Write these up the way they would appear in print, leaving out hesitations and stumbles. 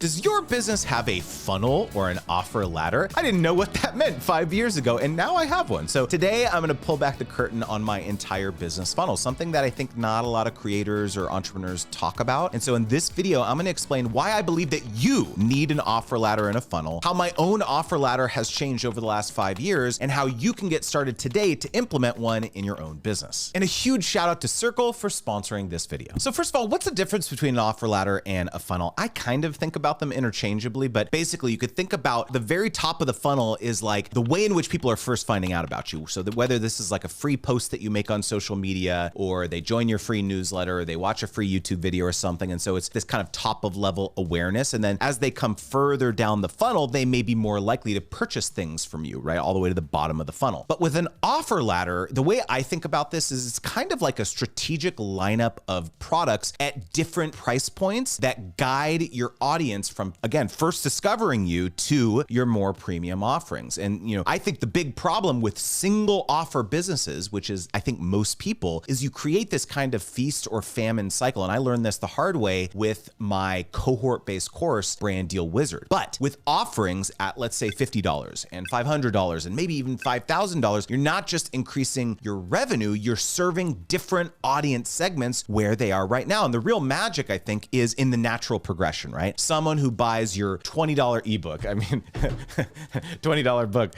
Does your business have a funnel or an offer ladder? I didn't know what that meant 5 years ago, and now I have one. So today I'm gonna pull back the curtain on my entire business funnel, something that I think not a lot of creators or entrepreneurs talk about. And so in this video, I'm gonna explain why I believe that you need an offer ladder and a funnel, how my own offer ladder has changed over the last 5 years, and how you can get started today to implement one in your own business. And a huge shout out to Circle for sponsoring this video. So first of all, what's the difference between an offer ladder and a funnel? I kind of think about them interchangeably, but basically you could think about the very top of the funnel is like the way in which people are first finding out about you. So that whether this is like a free post that you make on social media, or they join your free newsletter, or they watch a free YouTube video or something. And so it's this kind of top of level awareness. And then as they come further down the funnel, they may be more likely to purchase things from you, right? All the way to the bottom of the funnel. But with an offer ladder, the way I think about this is it's kind of like a strategic lineup of products at different price points that guide your audience from, again, first discovering you to your more premium offerings. And, I think the big problem with single offer businesses, which is, I think most people, is you create this kind of feast or famine cycle. And I learned this the hard way with my cohort-based course, Brand Deal Wizard. But with offerings at, let's say, $50 and $500 and maybe even $5,000, you're not just increasing your revenue, you're serving different audience segments where they are right now. And the real magic, I think, is in the natural progression, right? Someone who buys your $20 ebook, $20 book.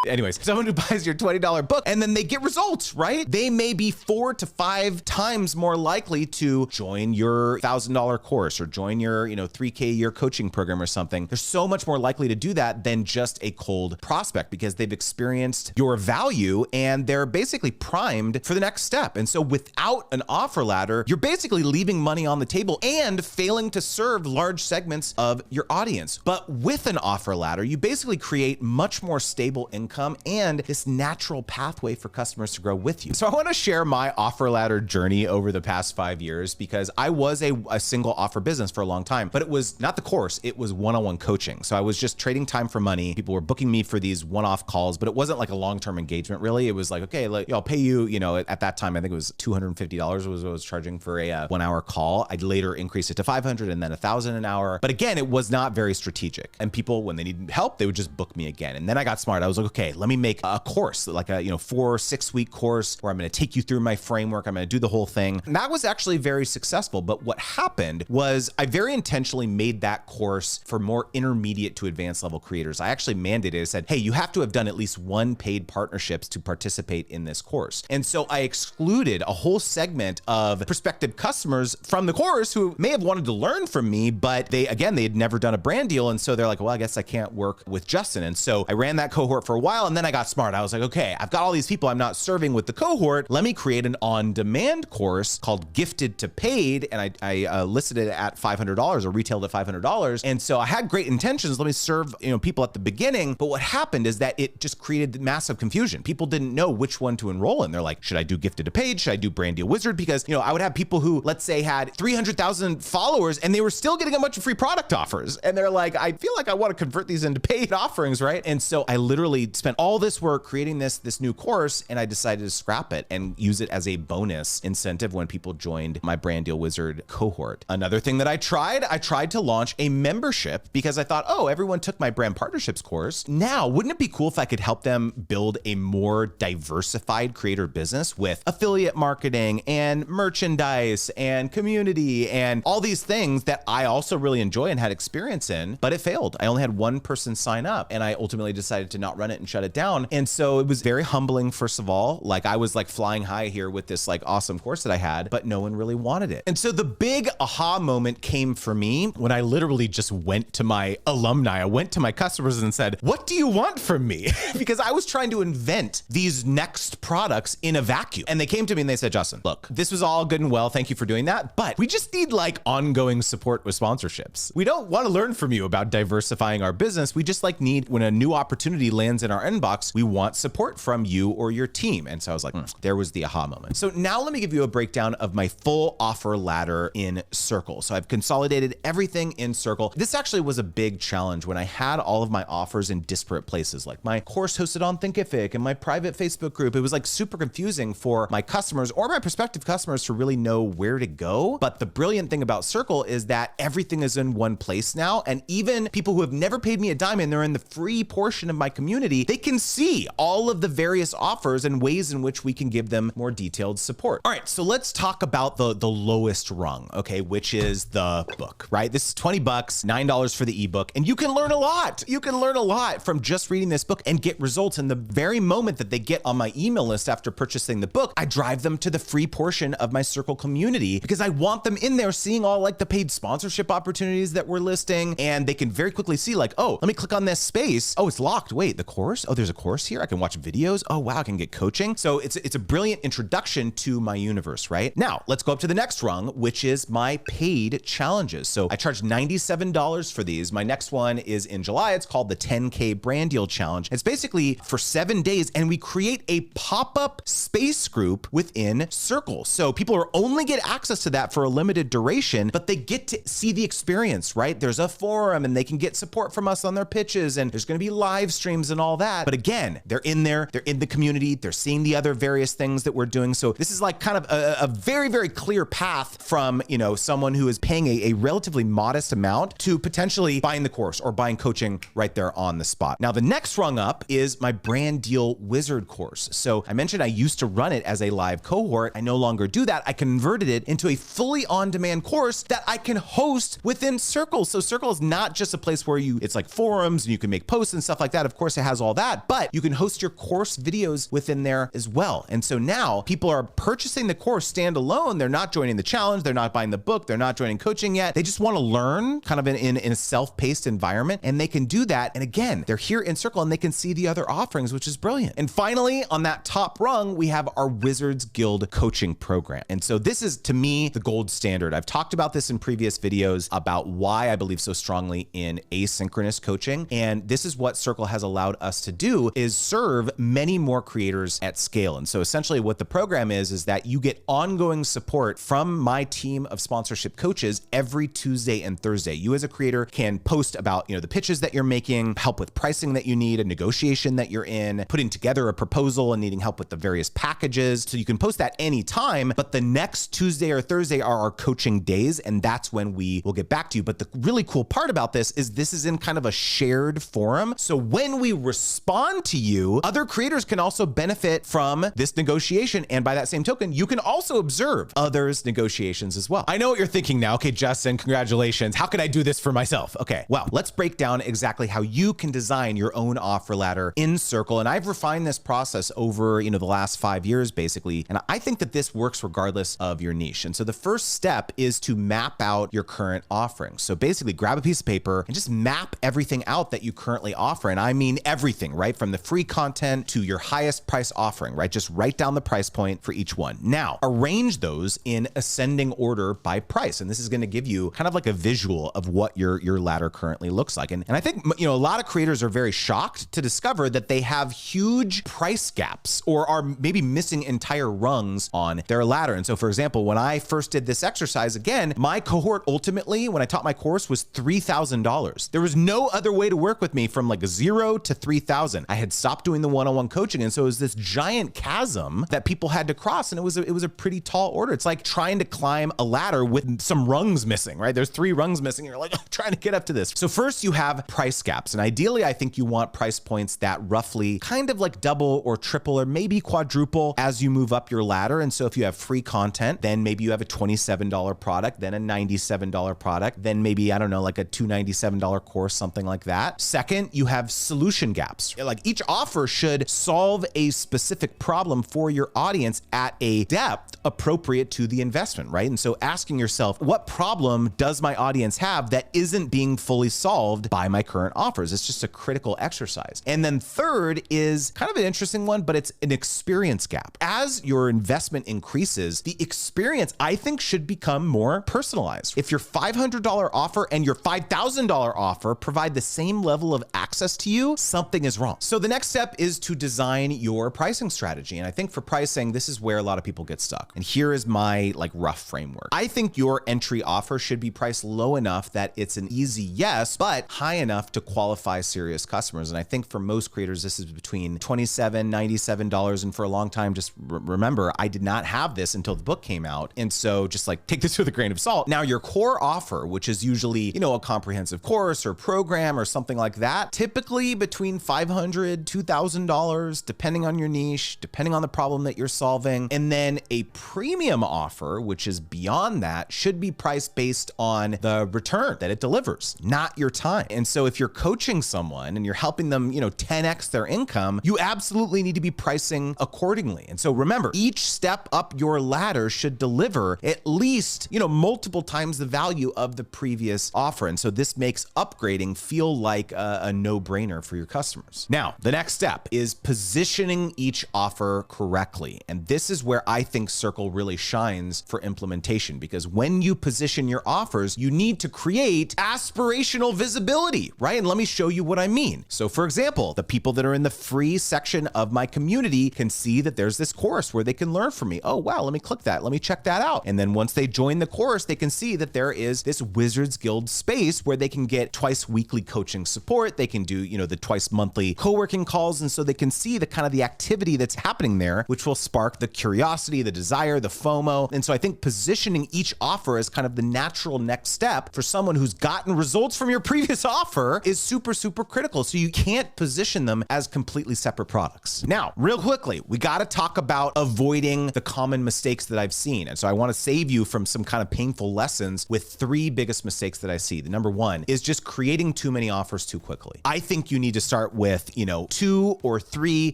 Anyways, someone who buys your $20 book and then they get results, right? They may be 4 to 5 times more likely to join your $1,000 course or join your, 3K a year coaching program or something. They're so much more likely to do that than just a cold prospect because they've experienced your value and they're basically primed for the next step. And so without an offer ladder, you're basically leaving money on the table and failing to serve large segments of your audience. But with an offer ladder, you basically create much more stable income and this natural pathway for customers to grow with you. So I want to share my offer ladder journey over the past 5 years because I was a single offer business for a long time, but it was not the course, it was one-on-one coaching. So I was just trading time for money. People were booking me for these one-off calls, but it wasn't like a long-term engagement really. It was like, okay, I'll pay you, at that time, I think it was $250 was what I was charging for a 1 hour call. I'd later increase it to $500 and then $1,000 an hour. But again, it was not very strategic. And people, when they needed help, they would just book me again. And then I got smart. I was like, okay, let me make a course, like a 4 or 6 week course where I'm going to take you through my framework. I'm going to do the whole thing. And that was actually very successful. But what happened was I very intentionally made that course for more intermediate to advanced level creators. I actually mandated, I said, hey, you have to have done at least 1 paid partnerships to participate in this course. And so I excluded a whole segment of prospective customers from the course who may have wanted to learn from me, but they had never done a brand deal. And so they're like, well, I guess I can't work with Justin. And so I ran that cohort for a while and then I got smart. I was like, okay, I've got all these people I'm not serving with the cohort. Let me create an on-demand course called Gifted to Paid. And I listed it at $500 or retailed at $500. And so I had great intentions. Let me serve, people at the beginning. But what happened is that it just created massive confusion. People didn't know which one to enroll in. They're like, should I do Gifted to Paid? Should I do Brand Deal Wizard? Because, I would have people who, let's say, had 300,000 followers and they were still getting a bunch of free product offers. And they're like, I feel like I want to convert these into paid offerings, right? And so I literally spent all this work creating this new course and I decided to scrap it and use it as a bonus incentive when people joined my Brand Deal Wizard cohort. Another thing that I tried to launch a membership because I thought, oh, everyone took my brand partnerships course. Now, wouldn't it be cool if I could help them build a more diversified creator business with affiliate marketing and merchandise and community and all these things that I also really enjoy and had experience in, but it failed. I only had 1 person sign up and I ultimately decided to not run it and shut it down. And so it was very humbling, first of all. Like I was like flying high here with this like awesome course that I had, but no one really wanted it. And so the big aha moment came for me when I literally just went to my alumni. I went to my customers and said, what do you want from me? Because I was trying to invent these next products in a vacuum. And they came to me and they said, Justin, look, this was all good and well. Thank you for doing that. But we just need like ongoing support with sponsorships. We don't want to learn from you about diversifying our business. We just like need, when a new opportunity lands in our inbox, we want support from you or your team. And so I was like, there was the aha moment. So now let me give you a breakdown of my full offer ladder in Circle. So I've consolidated everything in Circle. This actually was a big challenge when I had all of my offers in disparate places, like my course hosted on Thinkific and my private Facebook group. It was like super confusing for my customers or my prospective customers to really know where to go. But the brilliant thing about Circle is that everything is is in one place now. And even people who have never paid me a dime and they're in the free portion of my community, they can see all of the various offers and ways in which we can give them more detailed support. All right, so let's talk about the lowest rung, okay, which is the book, right? This is 20 bucks, $9 for the ebook, and you can learn a lot. You can learn a lot from just reading this book and get results. And the very moment that they get on my email list after purchasing the book, I drive them to the free portion of my Circle community because I want them in there seeing all like the paid sponsorship opportunities that we're listing. And they can very quickly see like, oh, let me click on this space. Oh, it's locked. Wait, the course? Oh, there's a course here. I can watch videos. Oh, wow, I can get coaching. So it's a brilliant introduction to my universe, right? Now, let's go up to the next rung, which is my paid challenges. So I charge $97 for these. My next one is in July. It's called the 10K Brand Deal Challenge. It's basically for 7 days, and we create a pop-up space group within Circle. So people are only get access to that for a limited duration, but they get to see the experience, right? There's a forum and they can get support from us on their pitches, and there's going to be live streams and all that. But again, they're in there, they're in the community, they're seeing the other various things that we're doing. So this is like kind of a very, very clear path from, you know, someone who is paying a relatively modest amount to potentially buying the course or buying coaching right there on the spot. Now, the next rung up is my Brand Deal Wizard course. So I mentioned I used to run it as a live cohort. I no longer do that. I converted it into a fully on-demand course that I can host within Circle. So Circle is not just a place where it's like forums and you can make posts and stuff like that. Of course, it has all that, but you can host your course videos within there as well. And so now people are purchasing the course standalone. They're not joining the challenge. They're not buying the book. They're not joining coaching yet. They just want to learn kind of in a self-paced environment, and they can do that. And again, they're here in Circle and they can see the other offerings, which is brilliant. And finally, on that top rung, we have our Wizards Guild coaching program. And so this is, to me, the gold standard. I've talked about this in previous videos about why I believe so strongly in asynchronous coaching. And this is what Circle has allowed us to do, is serve many more creators at scale. And so essentially what the program is that you get ongoing support from my team of sponsorship coaches every Tuesday and Thursday. You as a creator can post about, you know, the pitches that you're making, help with pricing that you need, a negotiation that you're in, putting together a proposal and needing help with the various packages. So you can post that anytime, but the next Tuesday or Thursday are our coaching days, and that's when we will get back to you. But the really cool part about this is in kind of a shared forum. So when we respond to you, other creators can also benefit from this negotiation. And by that same token, you can also observe others' negotiations as well. I know what you're thinking now. Okay, Justin, congratulations. How can I do this for myself? Okay, well, let's break down exactly how you can design your own offer ladder in Circle. And I've refined this process over, the last 5 years, basically. And I think that this works regardless of your niche. And so the first step is to map out your current offerings. So basically grab a piece of paper and just map everything out that you currently offer. And I mean everything, right? From the free content to your highest price offering, right? Just write down the price point for each one. Now, arrange those in ascending order by price. And this is going to give you kind of like a visual of what your ladder currently looks like. And I think, a lot of creators are very shocked to discover that they have huge price gaps or are maybe missing entire rungs on their ladder. And so, for example, when I first did this exercise, again, my cohort ultimately, when I taught my course, was $3,000. There was no other way to work with me from like 0 to 3,000. I had stopped doing the one-on-one coaching. And so it was this giant chasm that people had to cross. And it was a pretty tall order. It's like trying to climb a ladder with some rungs missing, right? There's 3 rungs missing. You're like, trying to get up to this. So first you have price gaps. And ideally, I think you want price points that roughly kind of like double or triple or maybe quadruple as you move up your ladder. And so if you have free content, then maybe you have a $27 product, then a $97 product, then maybe, I don't know, like a $297 course, something like that. Second, you have solution gaps. Like each offer should solve a specific problem for your audience at a depth appropriate to the investment, right? And so asking yourself, what problem does my audience have that isn't being fully solved by my current offers? It's just a critical exercise. And then third is kind of an interesting one, but it's an experience gap. As your investment increases, the experience, I think, should become more personalized. If your $500 offer and your $5,000 offer provide the same level of access to you, something is wrong. So the next step is to design your pricing strategy. And I think for pricing, this is where a lot of people get stuck. And here is my rough framework. I think your entry offer should be priced low enough that it's an easy yes, but high enough to qualify serious customers. And I think for most creators, this is between $27, $97. And for a long time, just remember, I did not have this until the book came out. And so just take this with a grain of salt. Now, your core offer offer, which is usually, a comprehensive course or program or something like that, typically between $500, $2,000, depending on your niche, depending on the problem that you're solving. And then a premium offer, which is beyond that, should be priced based on the return that it delivers, not your time. And so if you're coaching someone and you're helping them, 10x their income, you absolutely need to be pricing accordingly. And so remember, each step up your ladder should deliver at least, multiple times the value of the previous offer. And so this makes upgrading feel like a no-brainer for your customers. Now, the next step is positioning each offer correctly. And this is where I think Circle really shines for implementation, because when you position your offers, you need to create aspirational visibility, right? And let me show you what I mean. So for example, the people that are in the free section of my community can see that there's this course where they can learn from me. Oh, wow, let me click that. Let me check that out. And then once they join the course, they can see that there is this Wizards Guild space where they can get twice weekly coaching support. They can do, the twice monthly co-working calls. And so they can see the kind of the activity that's happening there, which will spark the curiosity, the desire, the FOMO. And so I think positioning each offer as kind of the natural next step for someone who's gotten results from your previous offer is super, super critical. So you can't position them as completely separate products. Now, real quickly, we got to talk about avoiding the common mistakes that I've seen. And so I want to save you from some kind of painful lessons with three biggest mistakes that I see. The number one is just creating too many offers too quickly. I think you need to start with, 2 or 3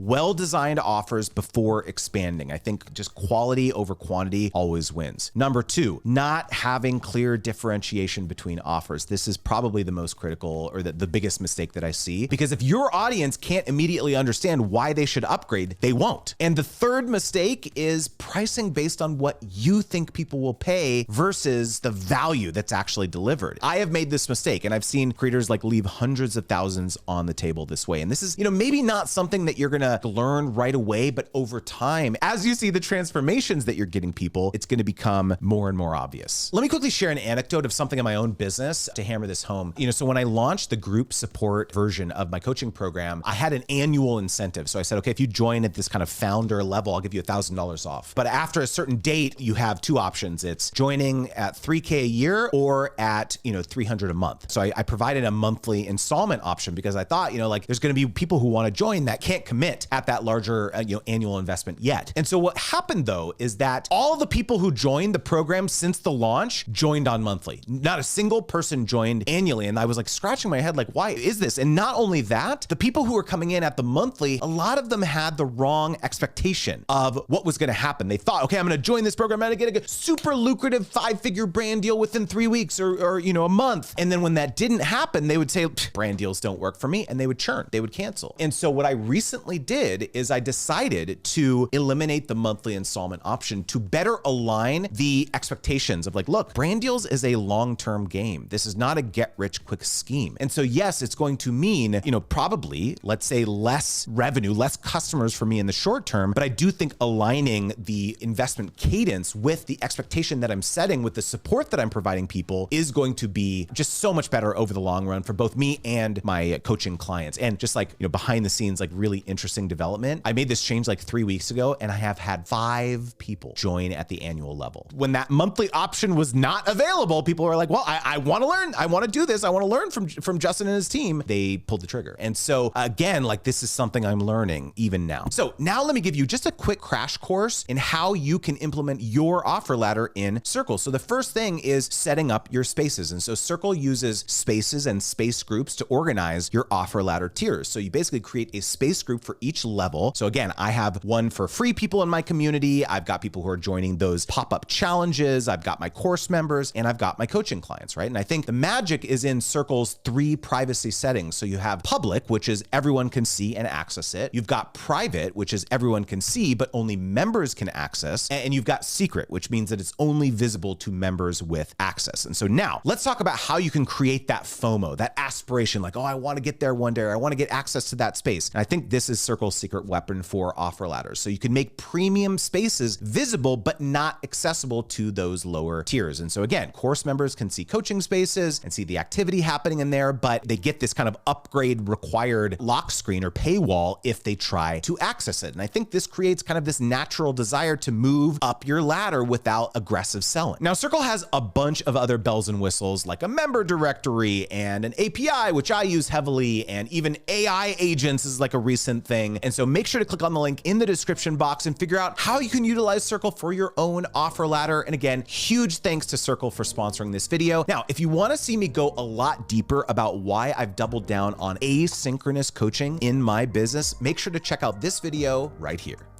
well-designed offers before expanding. I think just quality over quantity always wins. Number 2, not having clear differentiation between offers. This is probably the most critical, or the biggest mistake that I see, because if your audience can't immediately understand why they should upgrade, they won't. And the third mistake is pricing based on what you think people will pay versus the value that's actually delivered. I have made this mistake, and I've seen creators leave hundreds of thousands on the table this way. And this is, maybe not something that you're gonna learn right away, but over time, as you see the transformations that you're getting people, it's gonna become more and more obvious. Let me quickly share an anecdote of something in my own business to hammer this home. So when I launched the group support version of my coaching program, I had an annual incentive. So I said, okay, if you join at this kind of founder level, I'll give you $1,000 off. But after a certain date, you have 2 options. It's joining at $3K a year or at, $300 a month. So I provided a monthly installment option because I thought, there's going to be people who want to join that can't commit at that larger, annual investment yet. And so what happened though, is that all the people who joined the program since the launch joined on monthly. Not a single person joined annually. And I was scratching my head, why is this? And not only that, the people who were coming in at the monthly, a lot of them had the wrong expectation of what was going to happen. They thought, okay, I'm going to join this program. I'm going to get a super lucrative 5-figure brand deal within 3 weeks or a month. And then when that didn't happen, they would say, brand deals don't work for me. And they would churn, they would cancel. And so what I recently did is I decided to eliminate the monthly installment option to better align the expectations of look, brand deals is a long-term game. This is not a get-rich-quick scheme. And so yes, it's going to mean, probably, let's say, less revenue, less customers for me in the short term, but I do think aligning the investment cadence with the expectation that I'm setting with the support that I'm providing people is going to be just so much better over the long run for both me and my coaching clients. And just behind the scenes, really interesting development. I made this change 3 weeks ago, and I have had 5 people join at the annual level. When that monthly option was not available, people were like, well, I want to learn. I want to do this. I want to learn from Justin and his team. They pulled the trigger. And so again, this is something I'm learning even now. So now let me give you just a quick crash course in how you can implement your offer ladder in Circle. So the first thing is setting up your spaces. And so Circle uses spaces and space groups to organize your offer ladder tiers. So you basically create a space group for each level. So again, I have one for free people in my community. I've got people who are joining those pop-up challenges. I've got my course members, and I've got my coaching clients, right? And I think the magic is in Circle's 3 privacy settings. So you have public, which is everyone can see and access it. You've got private, which is everyone can see, but only members can access. And you've got secret, which means that it's only visible to members with access. And so now let's talk about how you can create that FOMO, that aspiration, oh, I want to get there one day, or I want to get access to that space. And I think this is Circle's secret weapon for offer ladders. So you can make premium spaces visible, but not accessible to those lower tiers. And so again, course members can see coaching spaces and see the activity happening in there, but they get this kind of upgrade required lock screen or paywall if they try to access it. And I think this creates kind of this natural desire to move up your ladder without aggressive selling. Now, Circle has a bunch of other other bells and whistles like a member directory and an API, which I use heavily, and even AI agents is like a recent thing. And so make sure to click on the link in the description box and figure out how you can utilize Circle for your own offer ladder. And again, huge thanks to Circle for sponsoring this video. Now, if you want to see me go a lot deeper about why I've doubled down on asynchronous coaching in my business, make sure to check out this video right here.